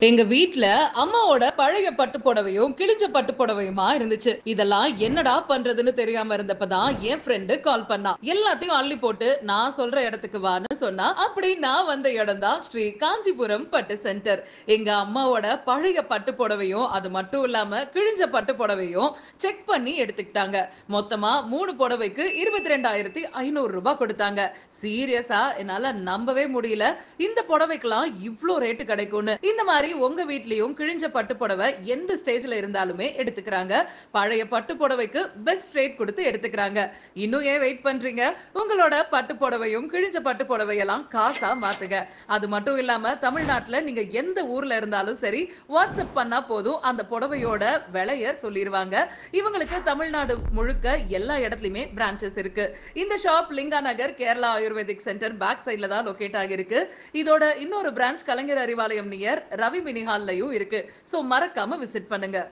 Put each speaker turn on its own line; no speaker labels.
எங்க வீட்ல அம்மாவோட பழைய பட்டு புடவையும், கிழிஞ்ச பட்டு புடவையுமா இருந்துச்சு. இதெல்லாம் என்னடா பண்றதுன்னு தெரியாம இருந்தப்பதான் என் ஃப்ரெண்டு கால் பண்ணா. எல்லாத்தையும் அள்ளி போட்டு நான் சொல்ற இடத்துக்கு வான்னு சொன்னா. அப்படி நான் வந்த இடம் தான் ஸ்ரீ காஞ்சிபுரம் பட்டு சென்டர். எங்க அம்மாவோட பழைய பட்டு புடவையும், அது மட்டும் இல்லாம கிழிஞ்ச பட்டு புடவையும் செக் பண்ணி எடுத்துக்கிட்டாங்க. மொத்தமா 3 புடவைக்கு 22,500 ரூபாய் கொடுத்தாங்க. சீரியஸா என்னால நம்பவே முடியல. இந்த புடவைக்கெல்லாம் இவ்ளோ ரேட் கிடைக்கும்னு. இந்த மாதிரி உங்க வீட்லயும் கிழிஞ்ச பட்டு புடவை எந்த ஸ்டேஜ்ல இருந்தாலுமே எடுத்துக்கிறாங்க. பழைய பட்டு புடவைக்கு பெஸ்ட் ரேட் கொடுத்து எடுத்துக்கிறாங்க. இன்னும் ஏன் வெயிட் பண்றீங்க? உங்களோட பட்டு புடவையும் கிழிஞ்ச பட்டு புடவையெல்லாம் காசா மாத்துங்க. அது மட்டும் இல்லாம தமிழ்நாட்டுல நீங்க எந்த ஊர்ல இருந்தாலும் சரி, வாட்ஸ்அப் பண்ணா போதும், அந்த புடவையோட விலைய சொல்லிருவாங்க. இவங்களுக்கு தமிழ்நாடு முழுக்க எல்லா இடத்துலயுமே பிரான்ச்சஸ் இருக்கு. இந்த ஷாப் லிங்கா நகர் கேரளா ஆயுர்வேதிக் சென்டர் பேக் சைட்ல தான் லொகேட் ஆகிருக்கு. இதோட இன்னொரு பிரான்ச் கலைஞர் அறிவாலயம் நியர் ரவி மினி ஹால்லயும் இருக்கு. சோ மறக்காம விசிட் பண்ணுங்க.